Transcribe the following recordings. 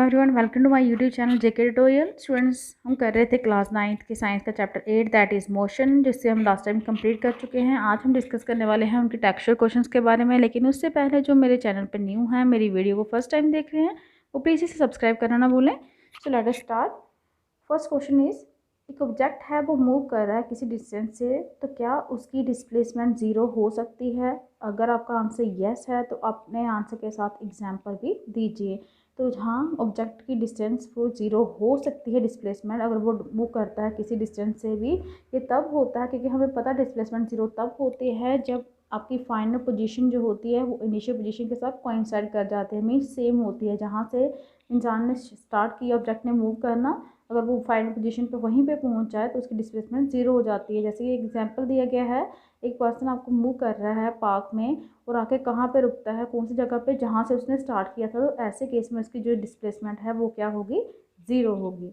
Everyone, welcome to my YouTube channel JK tutorial. Students, हम कर रहे थे क्लास 9th की साइंस का चैप्टर 8 दैट इज़ मोशन, जिससे हम लास्ट टाइम कंप्लीट कर चुके हैं। आज हम डिस्कस करने वाले हैं उनके टेक्सचर क्वेश्चंस के बारे में। लेकिन उससे पहले जो मेरे चैनल पर न्यू हैं, मेरी वीडियो को फर्स्ट टाइम देख रहे हैं, वो प्लीज़ इसे सब्सक्राइब करना ना भूलें। So let us start. First question is, एक ऑब्जेक्ट है वो मूव कर रहा है किसी डिस्टेंस से, तो क्या उसकी डिस्प्लेसमेंट ज़ीरो हो सकती है? अगर आपका आंसर येस है तो अपने आंसर के साथ एग्जाम्पल भी दीजिए। तो जहाँ ऑब्जेक्ट की डिस्टेंस वो ज़ीरो हो सकती है, डिस्प्लेसमेंट अगर वो मूव करता है किसी डिस्टेंस से भी, ये तब होता है क्योंकि हमें पता है डिस्प्लेसमेंट ज़ीरो तब होती है जब आपकी फाइनल पोजीशन जो होती है वो इनिशियल पोजीशन के साथ कोइंसाइड कर जाते हैं, मीन्स सेम होती है। जहाँ से इंसान ने स्टार्ट किया ऑब्जेक्ट ने मूव करना, अगर वो फाइनल पोजीशन पे वहीं पे पहुंच जाए तो उसकी डिस्प्लेसमेंट ज़ीरो हो जाती है। जैसे कि एग्जांपल दिया गया है, एक पर्सन आपको मूव कर रहा है पार्क में और आके कहाँ पे रुकता है, कौन सी जगह पे, जहाँ से उसने स्टार्ट किया था, तो ऐसे केस में उसकी जो डिस्प्लेसमेंट है वो क्या होगी? ज़ीरो होगी।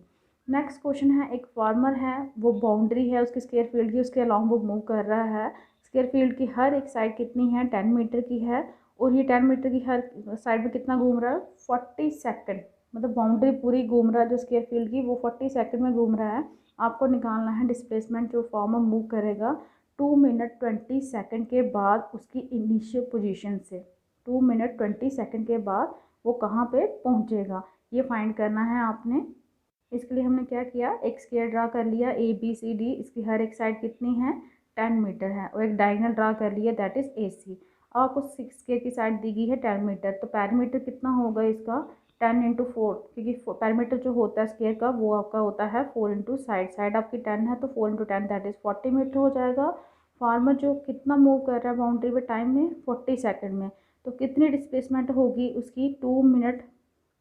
नेक्स्ट क्वेश्चन है, एक फार्मर है, वो बाउंड्री है उसकी स्क्वायर फील्ड की, उसके अलॉन्ग वो मूव कर रहा है। स्क्वायर फील्ड की हर एक साइड कितनी है? 10 मीटर की है। और ये 10 मीटर की हर साइड में कितना घूम रहा है? 40 सेकेंड। मतलब बाउंड्री पूरी घूम रहा है जो स्क्वायर फील्ड की, वो 40 सेकंड में घूम रहा है। आपको निकालना है डिस्प्लेसमेंट जो फार्मर मूव करेगा 2 मिनट 20 सेकंड के बाद उसकी इनिशियल पोजीशन से। 2 मिनट 20 सेकंड के बाद वो कहाँ पे पहुँचेगा, ये फाइंड करना है आपने। इसके लिए हमने क्या किया, एक स्क्वायर ड्रा कर लिया ए बी सी डी, इसकी हर एक साइड कितनी है? 10 मीटर है। और एक डायगोनल ड्रा कर लिया दैट इज़ ए सी। आपको स्क्वायर की साइड दी गई है 10 मीटर, तो पैरामीटर कितना होगा इसका? 10 इंटू 4, क्योंकि पैरामीटर जो होता है स्क्वायर का वो आपका होता है 4 इंटू साइड आपकी 10 है, तो 4 इंटू 10 दैट इज़ 40 मीटर हो जाएगा। फार्मर जो कितना मूव कर रहा है बाउंड्री पे टाइम में? 40 सेकंड में। तो कितनी डिस्प्लेसमेंट होगी उसकी? 2 मिनट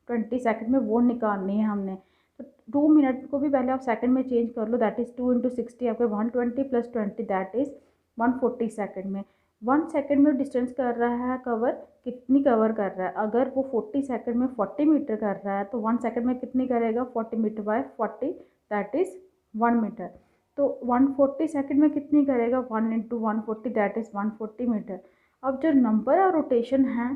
20 सेकंड में, वो निकालनी है हमने। तो 2 मिनट को भी पहले आप सेकंड में चेंज कर लो, दैट इज़ 2 इंटू 60 आपके 120 प्लस 20 दैट इज़ 140 सेकंड में। 1 सेकंड में डिस्टेंस कर रहा है कवर, कितनी कवर कर रहा है? अगर वो 40 सेकंड में 40 मीटर कर रहा है तो 1 सेकंड में कितनी करेगा? 40 metre by 40 that is 1 metre. तो 140 सेकंड में कितनी करेगा? 1 इंटू 140 दैट इज़ 140 मीटर। अब जो नंबर ऑफ रोटेशन है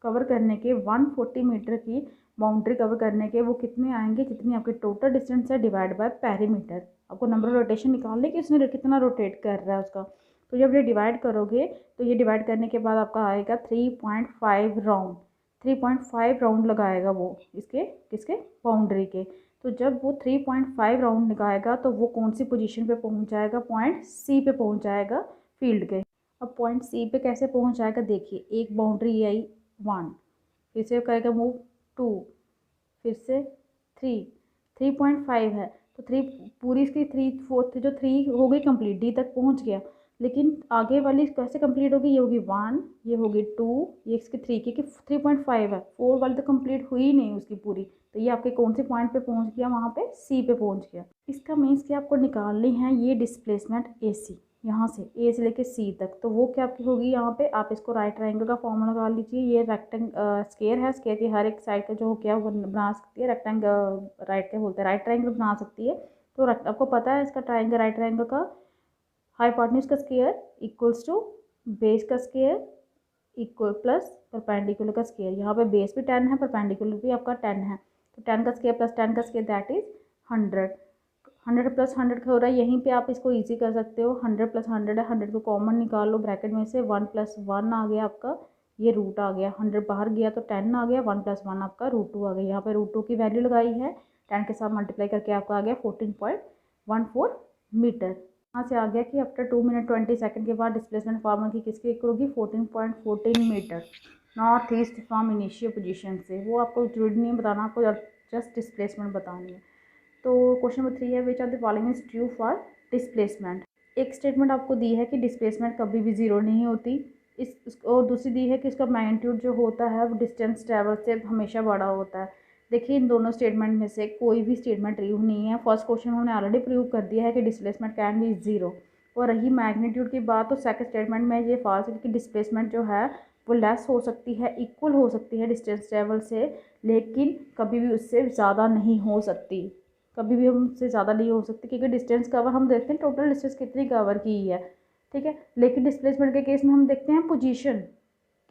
कवर करने के 140 मीटर की बाउंड्री कवर करने के, वो कितने आएंगे? जितनी आपकी टोटल डिस्टेंस है डिवाइड बाय पेरीमीटर। आपको नंबर ऑफ रोटेशन निकालने की, उसने कितना रोटेट कर रहा है उसका। तो जब ये डिवाइड करोगे तो ये डिवाइड करने के बाद आपका आएगा 3.5 राउंड। 3.5 राउंड लगाएगा वो इसके किसके? बाउंड्री के। तो जब वो 3.5 राउंड लगाएगा तो वो कौन सी पोजीशन पे पहुंच जाएगा? पॉइंट सी पे पहुंच जाएगा फील्ड के। अब पॉइंट सी पे कैसे पहुंच जाएगा? देखिए, एक बाउंड्री आई 1, फिर से करेगा मूव 2, फिर से 3, 3.5 है तो 3 पूरी इसकी 3/4 जो 3 हो गई कंप्लीट, डी तक पहुंच गया। लेकिन आगे वाली कैसे कंप्लीट होगी? ये होगी 1, ये होगी 2, ये इसकी 3, क्योंकि 3.5 है, 4 वाली तो कंप्लीट हुई नहीं उसकी पूरी। तो ये आपके कौन से पॉइंट पे पहुंच गया? वहाँ पे सी पे पहुंच गया। इसका मीन्स कि आपको निकालनी है ये डिस्प्लेसमेंट ए सी, यहाँ से ए से लेके सी तक। तो वो क्या आपकी होगी? यहाँ पे आप इसको राइट ट्रायंगल का फॉर्मूला लगा लीजिए। ये स्क्वायर है, स्क्वायर की हर एक साइड का जो हो क्या बना सकती है रेक्टेंगल, राइट क्या बोलते हैं, राइट ट्रायंगल बना सकती है। तो आपको पता है इसका ट्रायंगल, राइट ट्रायंगल का हाइपोटेन्यूज का स्क्वायर इक्वल्स टू बेस का स्क्वायर इक्वल प्लस परपेंडिकुलर का स्क्वायर। यहाँ पे बेस भी 10 है, परपेंडिकुलर भी आपका 10 है, तो 10 का स्क्वायर प्लस 10 का स्क्वायर दैट इज 100। 100 प्लस 100 हो रहा है, यहीं पे आप इसको इजी कर सकते हो। 100 प्लस 100 है, 100 को कॉमन निकाल लो ब्रैकेट में से, 1 प्लस 1 आ गया आपका, ये रूट आ गया, 100 बाहर गया तो 10 आ गया, 1 प्लस 1 आपका √2 आ गया। यहाँ पे √2 की वैल्यू लगाई है, 10 के साथ मल्टीप्लाई करके आपका आ गया 14.14 मीटर। यहाँ से आ गया कि आफ्टर 2 मिनट 20 सेकंड के बाद डिस्प्लेसमेंट फार्मर की किसकी इक्वल होगी? 14.14 metre north east from initial position से। वो आपको जरूरी नहीं बताना, आपको जस्ट डिस्प्लेसमेंट बतानी है। तो क्वेश्चन नंबर 3 है, which are the following is true for displacement. एक स्टेटमेंट आपको दी है कि डिस्प्लेसमेंट कभी भी ज़ीरो नहीं होती, और दूसरी दी है कि इसका मैग्नीट्यूड जो होता है वो डिस्टेंस ट्रैवल से हमेशा बड़ा होता है। देखिए, इन दोनों स्टेटमेंट में से कोई भी स्टेटमेंट ट्रू नहीं है। फर्स्ट क्वेश्चन उन्होंने ऑलरेडी प्रूव कर दिया है कि डिस्प्लेसमेंट कैन बी ज़ीरो, और रही मैग्नीट्यूड की बात तो सेकंड स्टेटमेंट में ये फॉल्स है कि डिस्प्लेसमेंट जो है वो लेस हो सकती है, इक्वल हो सकती है डिस्टेंस ट्रैवल से, लेकिन कभी भी उससे ज़्यादा नहीं हो सकती। कभी भी हमसे ज़्यादा नहीं हो सकती, क्योंकि डिस्टेंस कवर हम देखते हैं टोटल डिस्टेंस कितनी कवर की है, ठीक है। लेकिन डिस्प्लेसमेंट के केस में हम देखते हैं पोजीशन,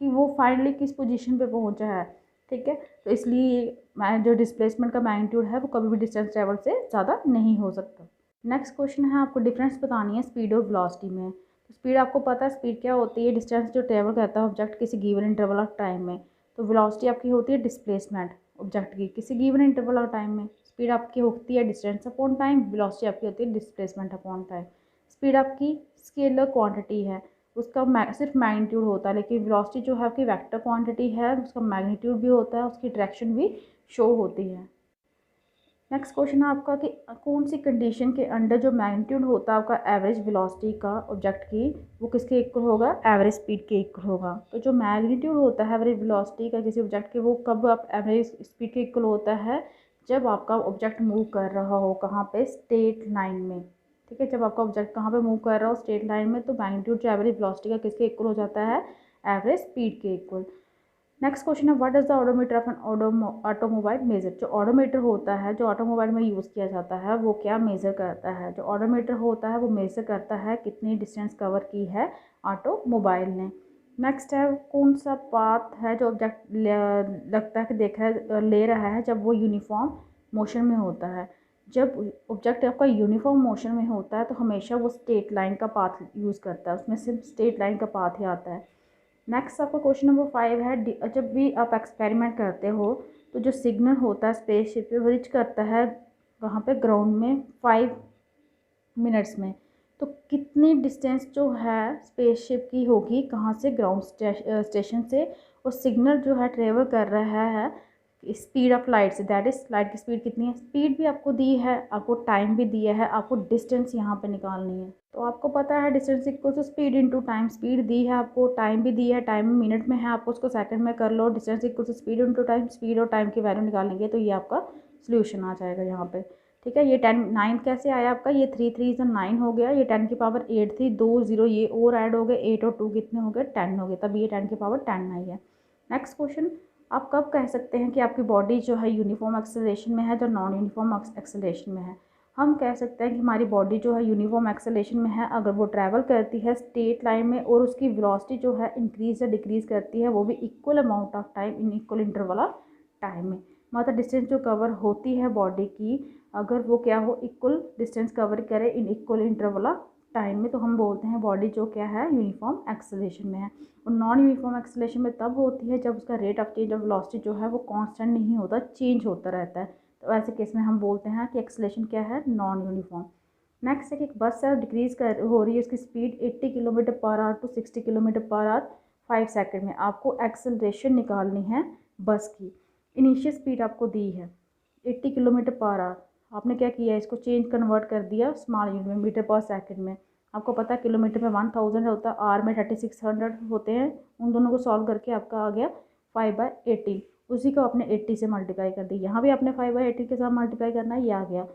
कि वो फाइनली किस पोजीशन पे पहुंचा है। ठीक है। तो इसलिए जो डिस्प्लेसमेंट का मैग्नीट्यूड है वो कभी भी डिस्टेंस ट्रेवल से ज़्यादा नहीं हो सकता। नेक्स्ट क्वेश्चन है, आपको डिफरेंस बतानी है स्पीड और वेलोसिटी में। तो स्पीड आपको पता है स्पीड क्या होती है, डिस्टेंस जो ट्रेवल करता है ऑब्जेक्ट किसी गिवन इंटरवल ऑफ टाइम में। तो वेलोसिटी आपकी होती है डिस्प्लेसमेंट ऑब्जेक्ट की किसी गिवन इंटरवल ऑफ टाइम में। स्पीड आपकी होती है डिस्टेंस अपॉन टाइम, वेलोसिटी आपकी होती है डिस्प्लेसमेंट अपॉन टाइम। स्पीड आपकी स्केलर क्वांटिटी है, उसका सिर्फ मैग्नीट्यूड होता है, लेकिन वेलोसिटी जो है आपकी वेक्टर क्वांटिटी है, उसका मैग्नीट्यूड भी होता है, उसकी डायरेक्शन भी शो होती है। नेक्स्ट क्वेश्चन है आपका कि कौन सी कंडीशन के अंडर जो मैग्नीट्यूड होता है आपका एवरेज वेलोसिटी का ऑब्जेक्ट की, वो किसके इक्वल होगा, एवरेज स्पीड के इक्वल होगा। तो जो मैग्नीट्यूड होता है एवरेज वेलोसिटी का किसी ऑब्जेक्ट के, वो कब आप एवरेज स्पीड के इक्वल होता है, जब आपका ऑब्जेक्ट मूव कर रहा हो कहाँ पे, स्ट्रेट लाइन में। ठीक है, जब आपका ऑब्जेक्ट कहाँ पे मूव कर रहा हो, स्ट्रेट लाइन में, तो मैग्नीट्यूड जो एवरेज वेलोसिटी का किसके इक्वल हो जाता है, एवरेज स्पीड के इक्वल। नेक्स्ट क्वेश्चन है, what does the odometer of an automobile measure. जो ऑडोमीटर होता है जो ऑटोमोबाइल में यूज़ किया जाता है वो क्या मेज़र करता है। जो ऑडोमीटर होता है वो मेज़र करता है कितनी डिस्टेंस कवर की है ऑटोमोबाइल ने। नेक्स्ट है, कौन सा पाथ है जो ऑब्जेक्ट लगता है कि देखा ले रहा है जब वो यूनिफॉर्म मोशन में होता है। जब ऑब्जेक्ट आपका यूनिफॉर्म मोशन में होता है तो हमेशा वो स्ट्रेट लाइन का पाथ यूज़ करता है, उसमें सिर्फ स्ट्रेट लाइन का पाथ ही आता है। नेक्स्ट आपका क्वेश्चन नंबर 5 है, जब भी आप एक्सपेरिमेंट करते हो तो जो सिग्नल होता है स्पेसशिप पे वो रीच करता है वहाँ पे ग्राउंड में 5 मिनट्स में। तो कितनी डिस्टेंस जो है स्पेसशिप की होगी कहाँ से, ग्राउंड स्टेशन से, और सिग्नल जो है ट्रेवल कर रहा है स्पीड ऑफ लाइट से, दैट इज़ लाइट की स्पीड कितनी है। स्पीड भी आपको दी है, आपको टाइम भी दिया है, आपको डिस्टेंस यहाँ पे निकालनी है। तो आपको पता है distance equal to speed into time. Speed दी है आपको, टाइम भी दी है, टाइम मिनट में है, आपको उसको सेकंड में कर लो। Distance equal to speed into time, speed और टाइम की वैल्यू निकालेंगे तो ये आपका सोल्यूशन आ जाएगा यहाँ पे। ठीक है, ये 9 कैसे आया आपका, ये 3 3 से 9 हो गया, ये 10 की पावर 8 थी, 2 0 ये और ऐड हो गए, 8 और 2 कितने हो गए, 10 हो गए, तब ये 10 की पावर 10 आई है। नेक्स्ट क्वेश्चन, आप कब कह सकते हैं कि आपकी बॉडी जो है यूनिफॉर्म एक्सेलरेशन में है, जो नॉन यूनिफॉर्म एक्सेलरेशन में है। हम कह सकते हैं कि हमारी बॉडी जो है यूनिफॉर्म एक्सेलरेशन में है अगर वो ट्रैवल करती है स्ट्रेट लाइन में और उसकी वेलोसिटी जो है इंक्रीज या डिक्रीज करती है, वो भी equal amount of time in equal interval of time में। मतलब डिस्टेंस जो कवर होती है बॉडी की, अगर वो क्या हो, इक्वल डिस्टेंस कवर करे in equal interval of time में, तो हम बोलते हैं बॉडी जो क्या है यूनिफॉर्म एक्सेलरेशन में है। और नॉन यूनिफॉर्म एक्सेलरेशन में तब होती है जब उसका rate of change of velocity जो है वो कांस्टेंट नहीं होता, चेंज होता रहता है। तो ऐसे केस में हम बोलते हैं कि एक्सेलरेशन क्या है, नॉन यूनिफॉर्म। नेक्स्ट है कि एक बस है डिक्रीज कर हो रही है, उसकी speed 80 kilometre per hour to 60 kilometre per hour 5 second में। आपको एक्सेलरेशन निकालनी है बस की। इनिशियल स्पीड आपको दी है 80 किलोमीटर पर आवर, आपने क्या किया, इसको चेंज कन्वर्ट कर दिया स्मॉल यूनिट में, मीटर पर सेकंड में। आपको पता है किलोमीटर में 1000 होता है, आर में 3600 होते हैं, उन दोनों को सॉल्व करके आपका आ गया 5/80। उसी को आपने 80 से मल्टीप्लाई कर दी, यहाँ भी आपने 5/80 के साथ मल्टीप्लाई करना है, ये आ गया।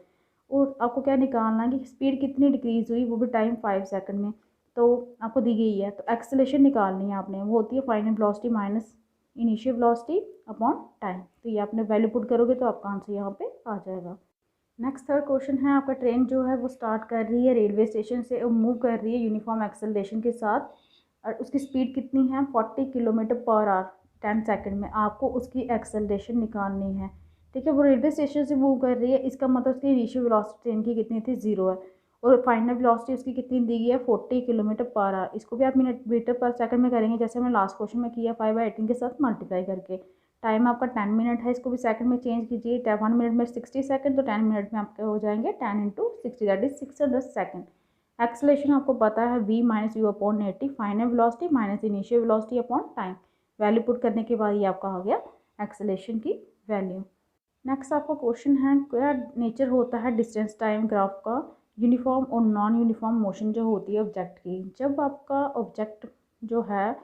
और आपको क्या निकालना है कि स्पीड कितनी डिक्रीज़ हुई, वो भी टाइम 5 सेकंड में, तो आपको दी गई है। तो एक्सेलरेशन निकालनी है आपने, वो होती है final velocity minus initial velocity upon time. तो ये आपने वैल्यू पुट करोगे तो आपका आंसर यहाँ पे आ जाएगा। नेक्स्ट थर्ड क्वेश्चन है, आपका ट्रेन जो है वो स्टार्ट कर रही है रेलवे स्टेशन से और मूव कर रही है यूनिफॉर्म एक्सेलरेशन के साथ, और उसकी स्पीड कितनी है, 40 किलोमीटर पर आवर 10 सेकंड में। आपको उसकी एक्सेलरेशन निकालनी है। ठीक है, वो रेलवे स्टेशन से मूव कर रही है, इसका मतलब उसकी इनिशियल वेलोसिटी ट्रेन की कितनी थी, 0 है, और फाइनल वेलोसिटी उसकी कितनी दी गई है, 40 किलोमीटर पर आवर। इसको भी आप मीटर पर सेकंड में करेंगे जैसे हमने लास्ट क्वेश्चन में किया 5/18 के साथ मल्टीप्लाई करके। टाइम आपका 10 मिनट है, इसको भी सेकंड में चेंज कीजिए, 1 मिनट में 60 सेकंड, तो 10 मिनट में आपके हो जाएंगे 10 into 60 that is 600 second. Acceleration आपको पता है v minus you upon 80, final velocity minus initial velocity upon time. Value put करने के बाद ये आपका आ गया एक्सेलरेशन की वैल्यू। नेक्स्ट आपका क्वेश्चन है, क्या नेचर होता है डिस्टेंस टाइम ग्राफ का, यूनिफॉर्म और नॉन यूनिफॉर्म मोशन जो होती है ऑब्जेक्ट की। जब आपका ऑब्जेक्ट जो है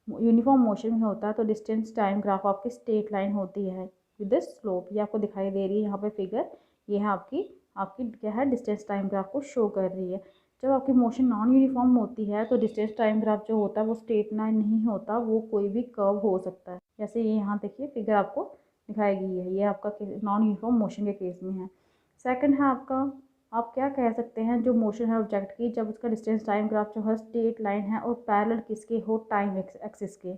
यूनिफॉर्म मोशन में होता है तो डिस्टेंस टाइम ग्राफ आपकी स्ट्रेट लाइन होती है विद स्लोप। ये आपको दिखाई दे रही है यहाँ पे फिगर, ये है आपकी आपकी क्या है, डिस्टेंस टाइम ग्राफ को शो कर रही है। जब आपकी मोशन नॉन यूनिफॉर्म होती है तो डिस्टेंस टाइम ग्राफ जो होता है वो स्ट्रेट लाइन नहीं होता, वो कोई भी कर्व हो सकता है। जैसे ये यहाँ देखिए फिगर आपको दिखाई गई है, ये आपका नॉन यूनिफॉर्म मोशन के केस में है। सेकंड है आपका, आप क्या कह सकते हैं जो मोशन है ऑब्जेक्ट की, जब उसका डिस्टेंस टाइम ग्राफ जो है स्ट्रेट लाइन है और पैरेलल किसके हो, टाइम एक्सिस के।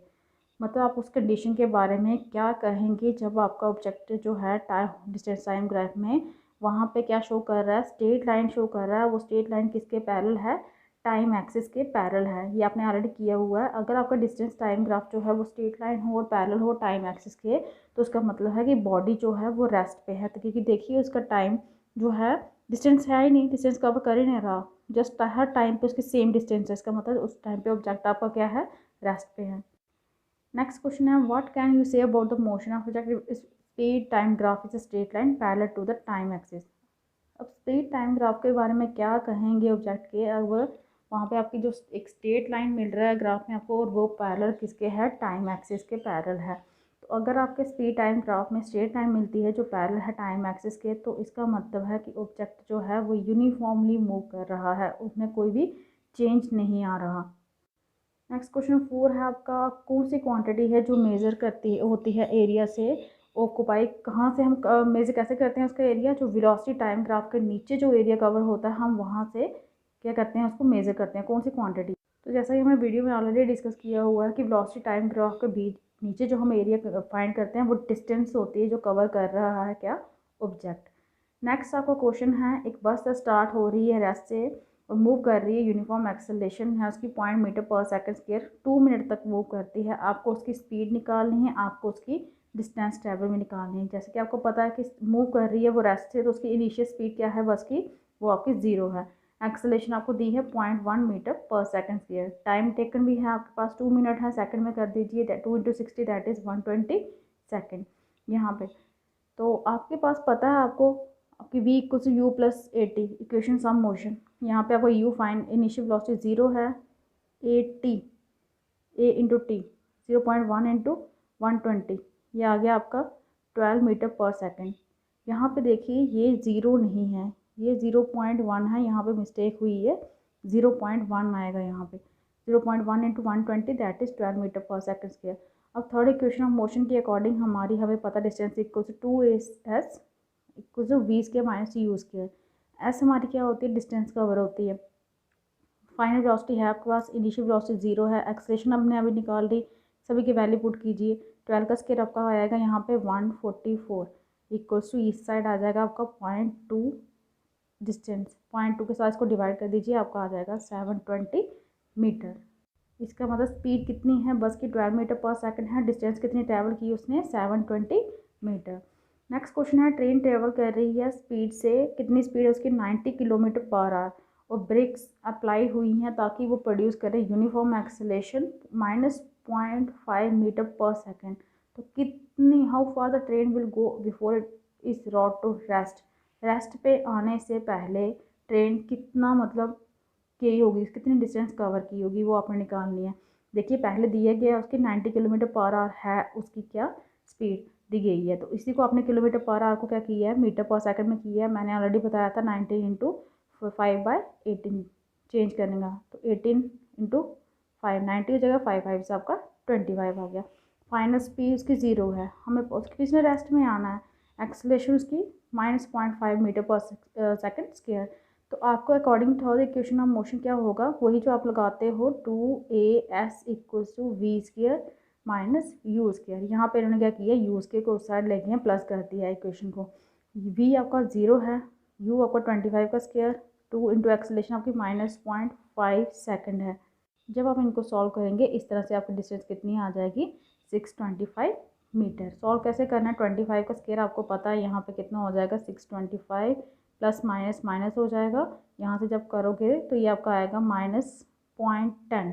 मतलब आप उस कंडीशन के बारे में क्या कहेंगे जब आपका ऑब्जेक्ट जो है टाइम डिस्टेंस टाइम ग्राफ में वहाँ पे क्या शो कर रहा है, स्ट्रेट लाइन शो कर रहा है। वो स्ट्रेट लाइन किसके पैरेलल है, टाइम एक्सिस के पैरेलल है। ये आपने ऑलरेडी किया हुआ है। अगर आपका डिस्टेंस टाइम ग्राफ जो है वो स्ट्रेट लाइन हो और पैरेलल हो टाइम एक्सिस के, तो उसका मतलब है कि बॉडी जो है वो रेस्ट पे है। तो क्योंकि देखिए उसका टाइम जो है, डिस्टेंस है ही नहीं, डिस्टेंस कवर कर ही नहीं रहा, जस्ट हर टाइम पे उसकी सेम डिस्टेंस है। इसका मतलब उस टाइम पे ऑब्जेक्ट आपका क्या है, रेस्ट पे है। नेक्स्ट क्वेश्चन है, what can you say about the motion of object speed time graph is a straight line parallel to the time axis. अब स्पीड टाइम ग्राफ के बारे में क्या कहेंगे ऑब्जेक्ट के, अब वहाँ पे आपकी जो एक स्ट्रेट लाइन मिल रहा है ग्राफ में आपको, और वो पैरेलल किसके है, टाइम एक्सिस के पैरेलल है। तो अगर आपके स्पीड टाइम ग्राफ में स्ट्रेट लाइन मिलती है जो पैरेलल है टाइम एक्सिस के, तो इसका मतलब है कि ऑब्जेक्ट जो है वो यूनिफॉर्मली मूव कर रहा है, उसमें कोई भी चेंज नहीं आ रहा। नेक्स्ट क्वेश्चन 4 है आपका, कौन सी क्वांटिटी है जो मेज़र करती होती है एरिया से ऑक्यूपाई, कहाँ से हम मेज़र कैसे करते हैं उसका एरिया, जो वेलोसिटी टाइम ग्राफ के नीचे जो एरिया कवर होता है हम वहाँ से क्या करते हैं, उसको मेज़र करते हैं, कौन सी क्वांटिटी। तो जैसा कि हमें वीडियो में ऑलरेडी डिस्कस किया हुआ है कि वेलोसिटी टाइम ग्राफ के बीच नीचे जो हम एरिया फाइंड करते हैं वो डिस्टेंस होती है जो कवर कर रहा है क्या, ऑब्जेक्ट। नेक्स्ट आपका क्वेश्चन है, एक बस स्टार्ट हो रही है रेस्ट से और मूव कर रही है, यूनिफॉर्म एक्सेलरेशन है उसकी 0.m/s², 2 मिनट तक मूव करती है। आपको उसकी स्पीड निकालनी है, आपको उसकी डिस्टेंस ट्रेवल में निकालनी है। जैसे कि आपको पता है कि मूव कर रही है वो रेस्ट से, तो उसकी इनिशियल स्पीड क्या है बस की, वो आपकी 0 है। एक्सेलरेशन आपको दी है 0.1 मीटर/s²। टाइम टेकन भी है आपके पास 2 मिनट है, सेकंड में कर दीजिए, 2 × 60 दैट इज़ 120 सेकेंड यहाँ पे। तो आपके पास पता है आपको आपकी v = u+80 इक्वेशन सम मोशन। यहाँ पे आपको u फाइन, इनिशियल वेलोसिटी 0 है, a इंटू टी 0.1 × 120, ये आ गया आपका 12 मीटर/सेकेंड। यहाँ पे देखिए ये 0 नहीं है, ये 0.1 है, यहाँ पे मिस्टेक हुई है, 0.1 आएगा यहाँ पे। 0.1 × 120 दैट इज़ 12 मीटर/सेकेंड²। अब थर्ड इक्वेशन ऑफ मोशन के अकॉर्डिंग हमें पता distance equal to 2s equal to v² - u²। S हमारी क्या होती है, डिस्टेंस कवर होती है। फाइनल वेलोसिटी है आपके पास, इनिशियल वेलोसिटी 0 है, एक्सेलरेशन हमने अभी निकाल ली, सभी की वैल्यू पुट कीजिए। 12 का स्क्वायर आपका आएगा यहाँ पे 144 इक्वल्स टू ईस्ट साइड आ जाएगा आपका 0.2, डिस्टेंस 0.2 के साथ इसको डिवाइड कर दीजिए, आपका आ जाएगा 720 मीटर। इसका मतलब स्पीड कितनी है बस की, 12 मीटर/सेकेंड है, डिस्टेंस कितनी ट्रैवल की उसने, 720 मीटर। नेक्स्ट क्वेश्चन है, ट्रेन ट्रेवल कर रही है स्पीड से, कितनी स्पीड है उसकी, 90 किलोमीटर/आवर, और ब्रेक्स अप्लाई हुई हैं ताकि वो प्रोड्यूस करे यूनिफॉर्म एक्सेलरेशन -0.5 मीटर/सेकेंड। तो कितनी, how far the train will go before it is brought to rest पे आने से पहले ट्रेन कितना मतलब की होगी, कितनी डिस्टेंस कवर की होगी, वो आपने निकालनी है। देखिए पहले दिया गया उसकी 90 किलोमीटर/आवर है, उसकी क्या स्पीड दी गई है, तो इसी को आपने किलोमीटर/आवर को क्या किया है, मीटर/सेकेंड में किया है। मैंने ऑलरेडी बताया था 90 × 5/18 चेंज करने का, तो 18 × 5 90 हो जाएगा, 5 से आपका 25 आ गया। फाइनल स्पीड उसकी 0 है, हमें उसकी किसने रेस्ट में आना है, एक्सेलरेशन उसकी -0.5 मीटर/सेकेंड²। तो आपको according third equation of motion क्या होगा, वही जो आप लगाते हो 2as = v² - u²। यहाँ पे इन्होंने क्या किया, u² को उस साइड लेके प्लस कर दिया इक्वेशन को। v आपका 0 है, u आपका 25 का स्क्वायर, 2 × एक्सेलरेशन आपकी -0.5 सेकेंड है। जब आप इनको सॉल्व करेंगे इस तरह से आपकी डिस्टेंस कितनी आ जाएगी, 625 मीटर। सॉल्व कैसे करना है, 25 का स्क्वायर आपको पता है, यहाँ पे कितना हो जाएगा 625 प्लस माइनस माइनस हो जाएगा, यहाँ से जब करोगे तो ये आपका आएगा -0.10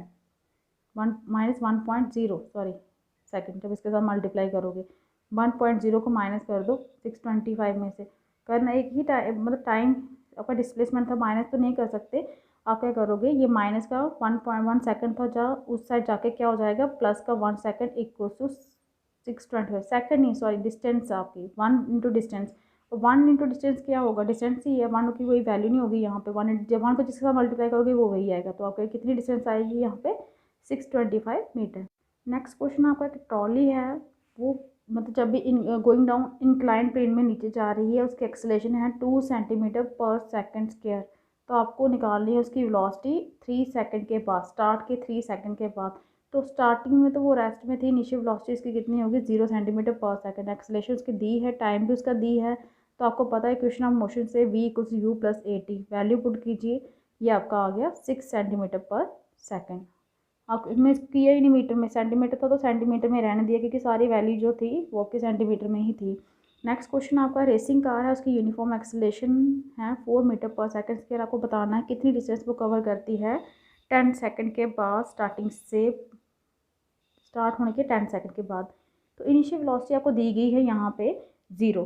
-1.0 सॉरी सेकेंड, जब इसके साथ मल्टीप्लाई करोगे 1.0 को माइनस कर दो 625 में से, करना एक ही टाइम, मतलब टाइम आपका डिस्प्लेसमेंट था, माइनस तो नहीं कर सकते। आप क्या करोगे, ये माइनस का 1.1 सेकेंड था, जा उस साइड जाके क्या हो जाएगा, प्लस का 1 सेकेंड इक्वल टू 625 सेकेंड नहीं सॉरी डिस्टेंस आपकी 1 × डिस्टेंस। 1 × डिस्टेंस क्या होगा, डिस्टेंस ही है, 1 की कोई वैल्यू नहीं होगी यहाँ पे, 1 जब 1 को जिसके साथ मल्टीप्लाई करोगे वो वही आएगा, तो आपका कितनी डिस्टेंस आएगी यहाँ पे 625 मीटर। नेक्स्ट क्वेश्चन आपका एक ट्रॉली है, वो मतलब जब भी गोइंग डाउन इंक्लाइन प्लेन में नीचे जा रही है, उसकी एक्सेलरेशन है 2 सेंटीमीटर/सेकेंड²। तो आपको निकालनी है उसकी वेलोसिटी 3 सेकंड के बाद, स्टार्ट के 3 सेकंड के बाद। तो स्टार्टिंग में तो वो रेस्ट में थी, इनिशियल वेलोसिटी इसकी कितनी होगी 0 सेंटीमीटर पर सेकंड। एक्सेलरेशन उसकी दी है, टाइम भी उसका दी है। तो आपको पता है क्वेश्चन ऑफ मोशन से v = u + at value put कीजिए, ये आपका आ गया 6 सेंटीमीटर पर सेकंड। आप इसमें किया ही नहीं मीटर में, सेंटीमीटर था तो सेंटीमीटर में रहने दिया क्योंकि सारी वैल्यू जो थी वो आपके सेंटीमीटर में ही थी। नेक्स्ट क्वेश्चन आपका, रेसिंग कार है, उसकी यूनिफॉर्म एक्सेलरेशन है 4 मीटर पर सेकंड स्क्वायर। आपको बताना है कितनी डिस्टेंस वो कवर करती है 10 सेकंड के बाद, स्टार्ट होने के 10 सेकंड के बाद। तो इनिशियल वेलोसिटी आपको दी गई है यहाँ पे 0,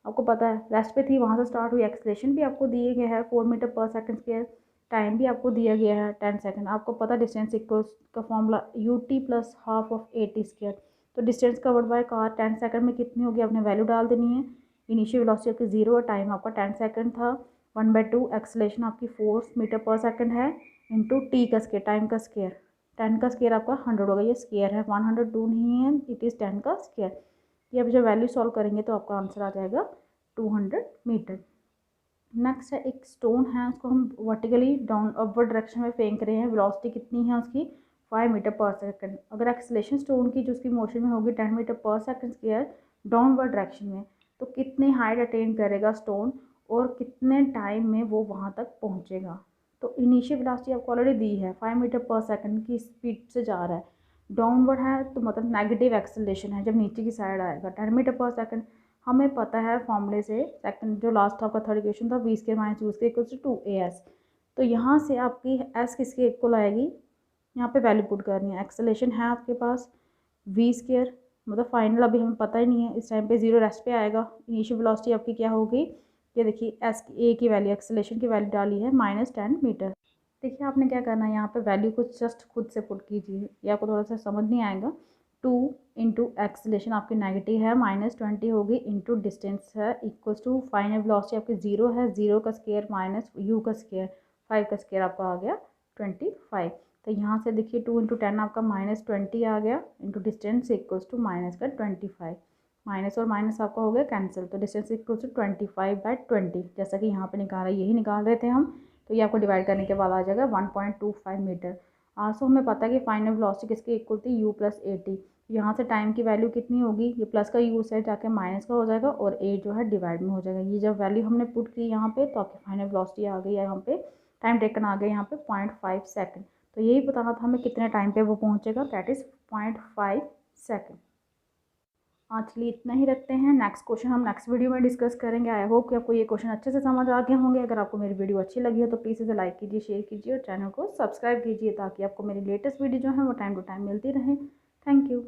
आपको पता है रेस्ट पे थी, वहाँ से स्टार्ट हुई। एक्सेलरेशन भी आपको दिए गए है 4 मीटर पर सेकंड स्क्वायर, टाइम भी आपको दिया गया है 10 सेकंड। आपको पता डिस्टेंस इक्वल्स का formula ut + half of at square. तो distance covered by car 10 second में कितनी होगी, आपने वैल्यू डाल देनी है। इनिशियल वेलोसिटी आपकी 0 और टाइम आपका 10 सेकंड था। 1/2 एक्सेलरेशन आपकी 4 मीटर पर सेकंड है इंटू टी का स्क्वायर, टाइम का स्क्वायर। 10 का स्क्वायर आपका 100 होगा, ये स्क्वायर है, 102 नहीं है, इट इज़ 10 का स्क्वायर। ये अब जब वैल्यू सॉल्व करेंगे तो आपका आंसर आ जाएगा 200 मीटर। नेक्स्ट है, एक स्टोन है, उसको हम वर्टिकली डाउन अपवर्ड डायरेक्शन में फेंक रहे हैं। वेलोसिटी कितनी है उसकी 5 मीटर पर सेकंड। अगर एक्सेलरेशन स्टोन की जो उसकी मोशन में होगी 10 मीटर पर सेकंड स्क्वायर डाउनवर्ड डायरेक्शन में, तो कितने हाइट अटेन करेगा स्टोन और कितने टाइम में वो वहाँ तक पहुँचेगा। तो इनिशियल वेलोसिटी आपको ऑलरेडी दी है, 5 मीटर पर सेकंड की स्पीड से जा रहा है। डाउनवर्ड है तो मतलब नेगेटिव एक्सेलरेशन है, जब नीचे की साइड आएगा 10 मीटर पर सेकंड। हमें पता है फॉर्मूले से, सेकंड जो लास्ट आपका थर्ड इक्वेशन था v² - u² = 2as। तो यहाँ से आपकी s किसके इक्वल आएगी, यहाँ पे वैल्यू पुट करनी है। एक्सेलरेशन है आपके पास v², मतलब फाइनल अभी हमें पता ही नहीं है, इस टाइम पे 0 रेस्ट पे आएगा। इनिशियल वेलोसिटी आपकी क्या होगी, ये देखिए s a की वैल्यू, एक्सेलरेशन की वैल्यू डाली है -10 मीटर। देखिए आपने क्या करना है, यहाँ पे वैल्यू को जस्ट खुद से पुट कीजिए, ये आपको थोड़ा सा समझ नहीं आएगा। 2 इंटू एक्सेलरेशन आपकी नेगेटिव है -20 होगी, इंटू डिस्टेंस है इक्वल्स टू फाइनल वेलोसिटी आपकी 0 है, 0 का स्क्वायर माइनस u का स्क्वायर, 5 का स्क्वायर आपका आ गया 25। तो यहाँ से देखिए 2 इंटू 10 आपका -20 आ गया, into distance equals to -25। Minus और माइनस आपका हो गया कैंसिल, तो डिस्टेंस इक्वल्स टू 25/20, जैसा कि यहाँ पे निकाला, यही निकाल रहे थे हम। तो ये आपको डिवाइड करने के बाद आ जाएगा 1.25 मीटर। आल्सो हमें पता है कि फाइनल वेलोसिटी किसके इक्वल थी u + at। यहाँ से टाइम की वैल्यू कितनी होगी, ये प्लस का u से जाके माइनस का हो जाएगा और a जो है डिवाइड में हो जाएगा। ये जब वैल्यू हमने पुट की यहाँ पे तो आपकी फाइनल वेलोसिटी आ गई है, यहाँ पे टाइम टेकन आ गया यहाँ पे 0.5 सेकंड। तो यही बताना था हमें कितने टाइम पे वो पहुँचेगा, दैट इज़ 0.5 सेकंड। आज के लिए इतना ही रखते हैं, नेक्स्ट क्वेश्चन हम नेक्स्ट वीडियो में डिस्कस करेंगे। आई होप कि आपको ये क्वेश्चन अच्छे से समझ आ गए होंगे। अगर आपको मेरी वीडियो अच्छी लगी हो तो प्लीज़ इसे लाइक कीजिए, शेयर कीजिए और चैनल को सब्सक्राइब कीजिए ताकि आपको मेरी लेटेस्ट वीडियो जो है वो टाइम टू टाइम मिलती रहे। Thank you.